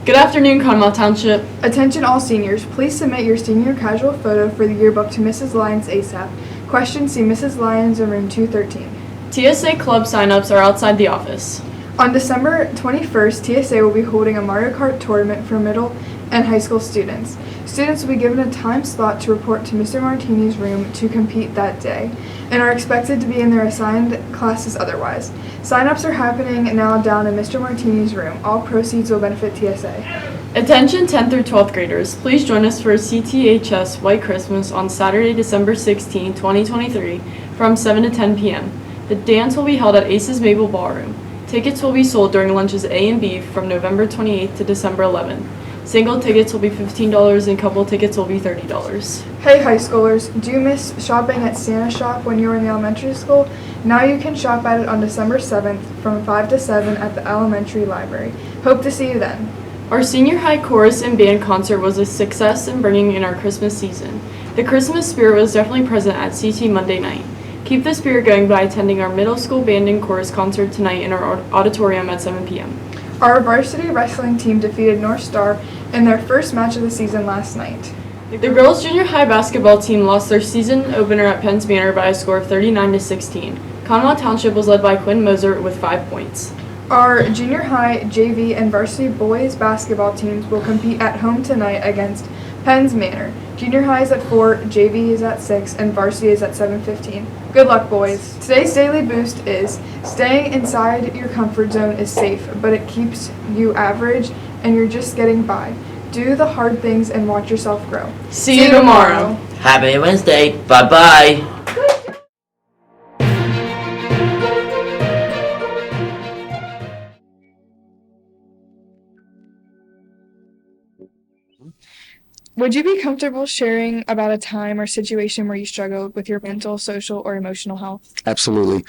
Good afternoon, Conemaugh Township. Attention all seniors, please submit your senior casual photo for the yearbook to Mrs. Lyons ASAP. Questions, see Mrs. Lyons in room 213. TSA club signups are outside the office. On December 21st, TSA will be holding a Mario Kart tournament for middle and high school students. Students will be given a time slot to report to Mr. Martini's room to compete that day and are expected to be in their assigned classes otherwise. Sign-ups are happening now down in Mr. Martini's room. All proceeds will benefit TSA. Attention 10th through 12th graders, please join us for CTHS White Christmas on Saturday, December 16, 2023 from 7 to 10 p.m. The dance will be held at Ace's Maple Ballroom. Tickets will be sold during lunches A and B from November 28th to December 11th. Single tickets will be $15 and couple tickets will be $30. Hey high schoolers, do you miss shopping at Santa Shop when you were in the elementary school? Now you can shop at it on December 7th from 5 to 7 at the elementary library. Hope to see you then. Our senior high chorus and band concert was a success in bringing in our Christmas season. The Christmas spirit was definitely present at CT Monday night. Keep the spirit going by attending our middle school band and chorus concert tonight in our auditorium at 7 p.m. Our varsity wrestling team defeated North Star in their first match of the season last night. The girls' junior high basketball team lost their season opener at Penns Manor by a score of 39-16. Conemaugh Township was led by Quinn Moser with 5 points. Our junior high, JV, and varsity boys basketball teams will compete at home tonight against Penns Manor. Junior high is at 4, JV is at 6, and varsity is at 7:15. Good luck, boys. Today's daily boost is staying inside your comfort zone is safe, but it keeps you average and you're just getting by. Do the hard things and watch yourself grow. See you tomorrow. Happy Wednesday. Bye-bye. Would you be comfortable sharing about a time or situation where you struggled with your mental, social, or emotional health? Absolutely.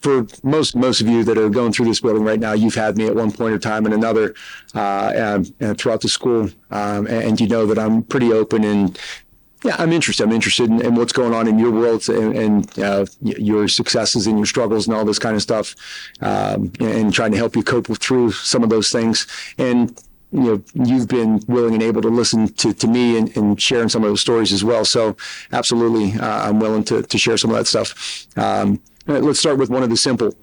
For most of you that are going through this building right now, you've had me at one point or time and another and throughout the school, and you know that I'm pretty open and yeah, I'm interested in what's going on in your world and your successes and your struggles and all this kind of stuff, and trying to help you cope through some of those things. And you've been willing and able to listen to me and sharing some of those stories as well. So absolutely, I'm willing to share some of that stuff. Let's start with one of the simple,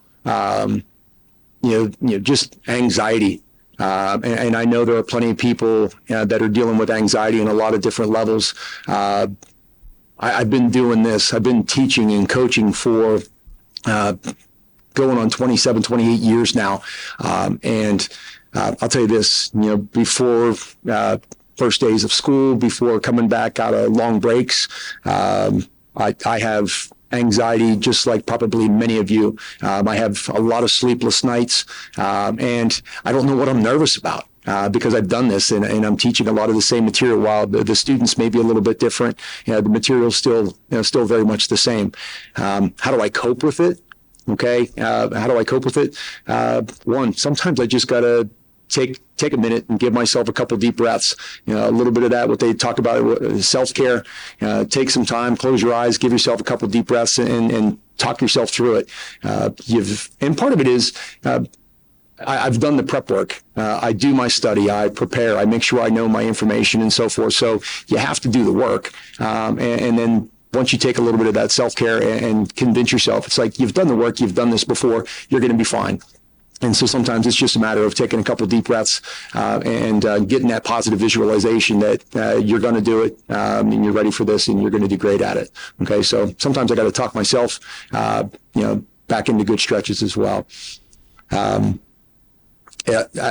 just anxiety. And I know there are plenty of people that are dealing with anxiety in a lot of different levels. I've been doing this. I've been teaching and coaching for going on 27, 28 years now. And I'll tell you this, before first days of school, before coming back out of long breaks, I have anxiety just like probably many of you. I have a lot of sleepless nights, and I don't know what I'm nervous about. Because I've done this and I'm teaching a lot of the same material while the students may be a little bit different. The material's still very much the same. How do I cope with it? Okay. How do I cope with it? One, sometimes I just gotta take a minute and give myself a couple deep breaths. A little bit of that, what they talk about, self-care. Take some time, close your eyes, give yourself a couple deep breaths and talk yourself through it. And part of it is, I've done the prep work. I do my study. I prepare. I make sure I know my information and so forth. So you have to do the work. And then once you take a little bit of that self-care and convince yourself, it's like you've done the work, you've done this before, you're going to be fine. And so sometimes it's just a matter of taking a couple deep breaths and getting that positive visualization that you're going to do it and you're ready for this and you're going to do great at it. Okay, so sometimes I got to talk myself, back into good stretches as well.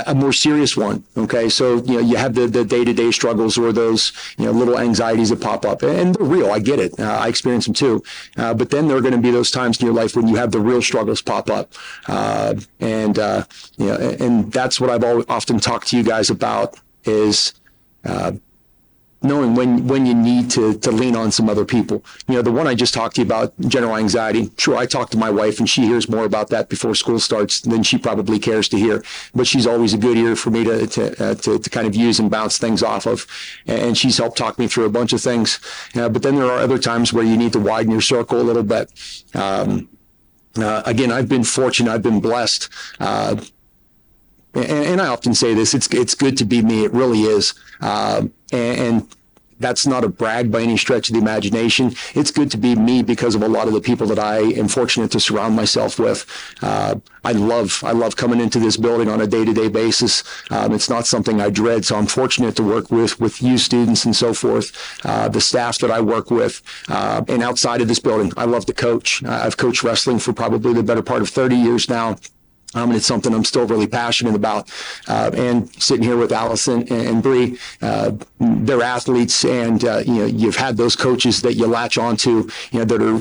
A more serious one. Okay. So, you have the day-to-day struggles or those, little anxieties that pop up and they're real. I get it. I experience them too. But then there are going to be those times in your life when you have the real struggles pop up. And that's what I've often talked to you guys about is, knowing when you need to lean on some other people. The one I just talked to you about, general anxiety, sure, I talk to my wife and she hears more about that before school starts than she probably cares to hear, but she's always a good ear for me to kind of use and bounce things off of, and she's helped talk me through a bunch of things. But then there are other times where you need to widen your circle a little bit. Again, I've been fortunate, I've been blessed. and I often say this, it's good to be me. It really is. And that's not a brag by any stretch of the imagination. It's good to be me because of a lot of the people that I am fortunate to surround myself with. I love coming into this building on a day-to-day basis. It's not something I dread. So I'm fortunate to work with you students and so forth, the staff that I work with, and outside of this building. I love to coach. I've coached wrestling for probably the better part of 30 years now. And it's something I'm still really passionate about. And sitting here with Allison and Bree, they're athletes, and you've had those coaches that you latch onto, that are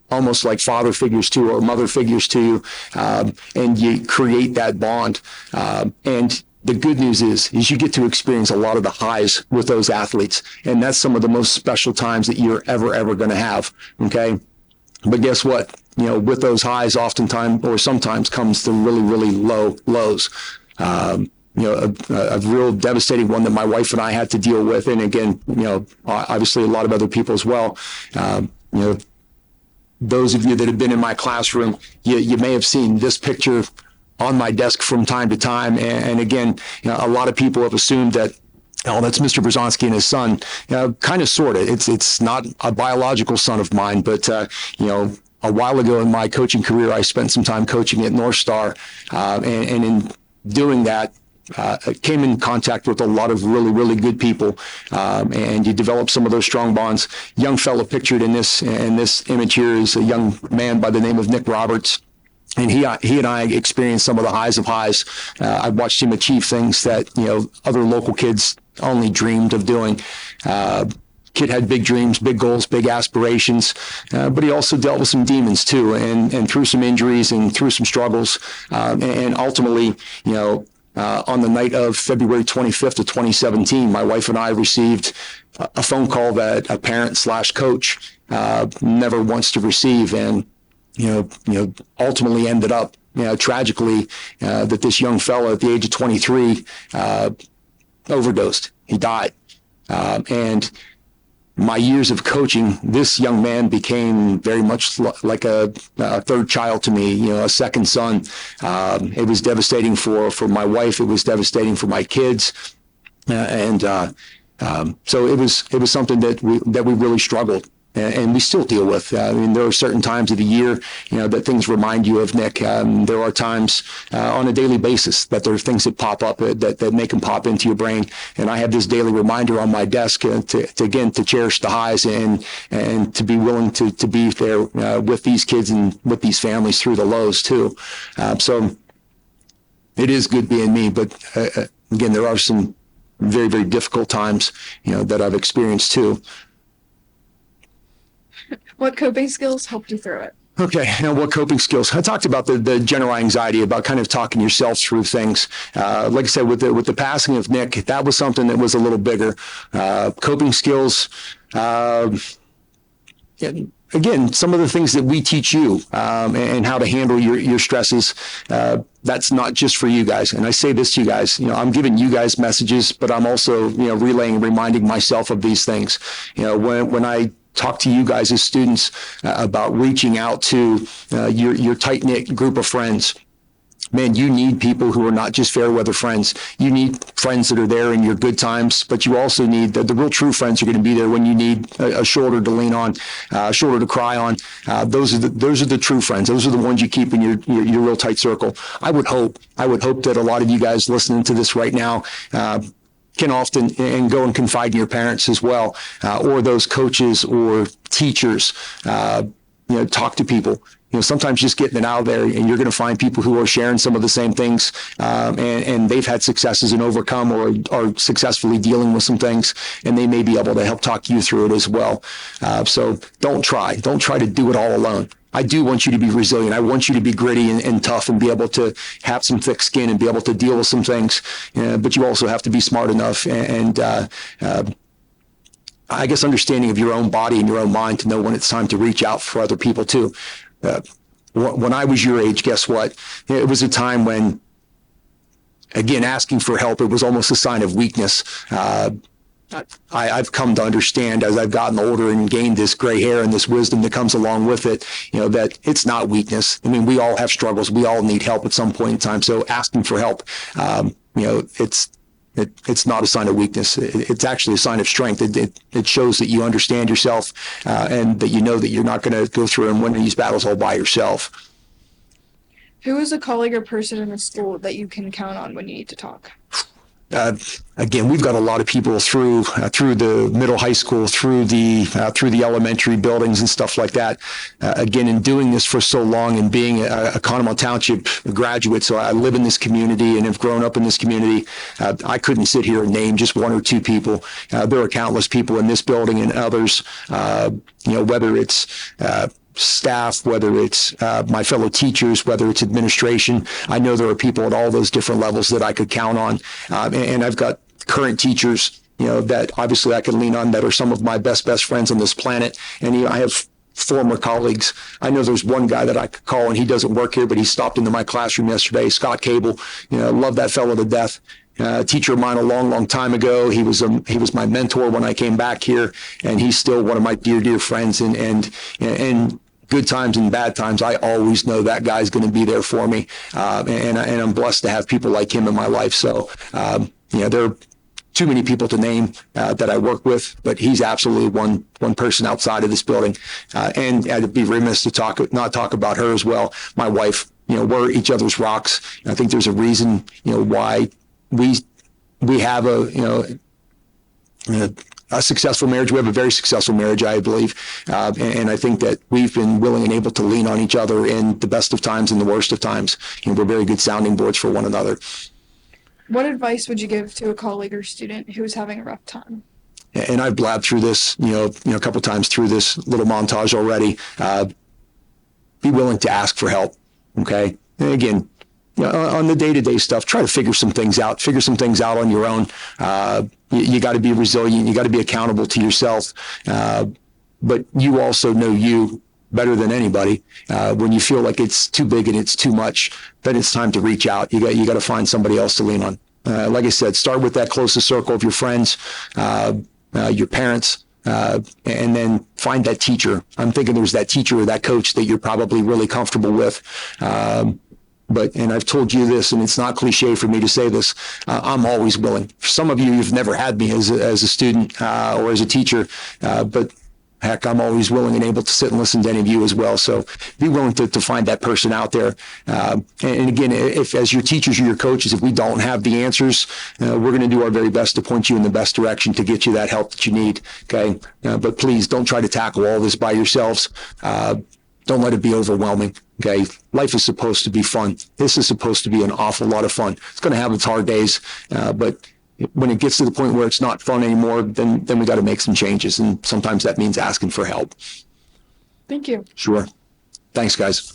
almost like father figures to you or mother figures to you, and you create that bond. And the good news is you get to experience a lot of the highs with those athletes, and that's some of the most special times that you're ever going to have. Okay, but guess what? With those highs, oftentimes or sometimes comes the really low lows. A real devastating one that my wife and I had to deal with, and again, obviously a lot of other people as well. Those of you that have been in my classroom, you may have seen this picture on my desk from time to time, and again, a lot of people have assumed that, oh, that's Mr. Brzonski and his son. Kind of, sort of. It's not a biological son of mine, but a while ago in my coaching career, I spent some time coaching at North Star, and in doing that, came in contact with a lot of really good people, and you develop some of those strong bonds. Young fellow pictured in this image here is a young man by the name of Nick Roberts. And he and I experienced some of the highs of highs. I watched him achieve things that other local kids only dreamed of doing. Kid had big dreams, big goals, big aspirations, but he also dealt with some demons too, and through some injuries and through some struggles, and ultimately, on the night of February 25th of 2017, my wife and I received a phone call that a parent/coach never wants to receive, and ultimately ended up, tragically, that this young fellow at the age of 23 overdosed. He died, and my years of coaching, this young man became very much like a third child to me, a second son. It was devastating for my wife. It was devastating for my kids. So it was something that we really struggled. And we still deal with. There are certain times of the year, that things remind you of Nick. There are times on a daily basis that there are things that pop up that make them pop into your brain. And I have this daily reminder on my desk to cherish the highs and to be willing to be there with these kids and with these families through the lows too. So it is good being me, but again, there are some very difficult times, that I've experienced too. What coping skills helped you through it? Okay, now what coping skills? I talked about the general anxiety, about kind of talking yourself through things. Like I said, with the passing of Nick, that was something that was a little bigger. Coping skills, again, some of the things that we teach you, and how to handle your stresses, that's not just for you guys. And I say this to you guys, I'm giving you guys messages, but I'm also, relaying and reminding myself of these things. When I talk to you guys as students about reaching out to your tight-knit group of friends. Man, you need people who are not just fair weather friends. You need friends that are there in your good times, but you also need the real true friends are going to be there when you need a shoulder to lean on, a shoulder to cry on. Those are the true friends. Those are the ones you keep in your real tight circle. I would hope that a lot of you guys listening to this right now can often and go and confide in your parents as well, or those coaches or teachers. Talk to people. Sometimes just getting it out there, and you're going to find people who are sharing some of the same things, and they've had successes and overcome or are successfully dealing with some things, and they may be able to help talk you through it as well. So don't try to do it all alone. I do want you to be resilient. I want you to be gritty and tough and be able to have some thick skin and be able to deal with some things. But you also have to be smart enough and I guess understanding of your own body and your own mind to know when it's time to reach out for other people too. When I was your age, guess what? It was a time when, again, asking for help, it was almost a sign of weakness. I've come to understand as I've gotten older and gained this gray hair and this wisdom that comes along with it, that it's not weakness. I mean, we all have struggles. We all need help at some point in time. So asking for help, it's not a sign of weakness. It's actually a sign of strength. It shows that you understand yourself and that you know that you're not going to go through and win these battles all by yourself. Who is a colleague or person in the school that you can count on when you need to talk? Again, we've got a lot of people through the middle high school, through the elementary buildings and stuff like that. Again, in doing this for so long and being a Conemaugh Township graduate, so I live in this community and have grown up in this community. I couldn't sit here and name just one or two people. There are countless people in this building and others. Whether it's staff, whether it's my fellow teachers, whether it's administration. I know there are people at all those different levels that I could count on. And I've got current teachers, that obviously I can lean on that are some of my best friends on this planet. And I have former colleagues. I know there's one guy that I could call, and he doesn't work here, but he stopped into my classroom yesterday, Scott Cable. Love that fellow to death. A teacher of mine a long time ago. He was my mentor when I came back here, and he's still one of my dear friends. And good times and bad times, I always know that guy's going to be there for me. And I'm blessed to have people like him in my life. So, there are too many people to name that I work with, but he's absolutely one person outside of this building. And I'd be remiss to not talk about her as well. My wife, we're each other's rocks. I think there's a reason, why we have a successful marriage. We have a very successful marriage, I believe. And I think that we've been willing and able to lean on each other in the best of times and the worst of times. We're very good sounding boards for one another. What advice would you give to a colleague or student who's having a rough time? And I've blabbed through this, a couple times through this little montage already. Be willing to ask for help. Okay. And again, on the day-to-day stuff, try to figure some things out on your own. You got to be resilient. You got to be accountable to yourself. But you also know you better than anybody. When you feel like it's too big and it's too much, then it's time to reach out. You got to find somebody else to lean on. Like I said, start with that closest circle of your friends, your parents, and then find that teacher. I'm thinking there's that teacher or that coach that you're probably really comfortable with. And I've told you this, and it's not cliche for me to say this, I'm always willing. For some of you, you've never had me as a student or as a teacher, but heck, I'm always willing and able to sit and listen to any of you as well. So be willing to find that person out there. And again, if as your teachers or your coaches, if we don't have the answers, we're going to do our very best to point you in the best direction to get you that help that you need. Okay. But please don't try to tackle all this by yourselves. Don't let it be overwhelming. Okay. Life is supposed to be fun. This is supposed to be an awful lot of fun. It's going to have its hard days. But when it gets to the point where it's not fun anymore, then we got to make some changes. And sometimes that means asking for help. Thank you. Sure. Thanks, guys.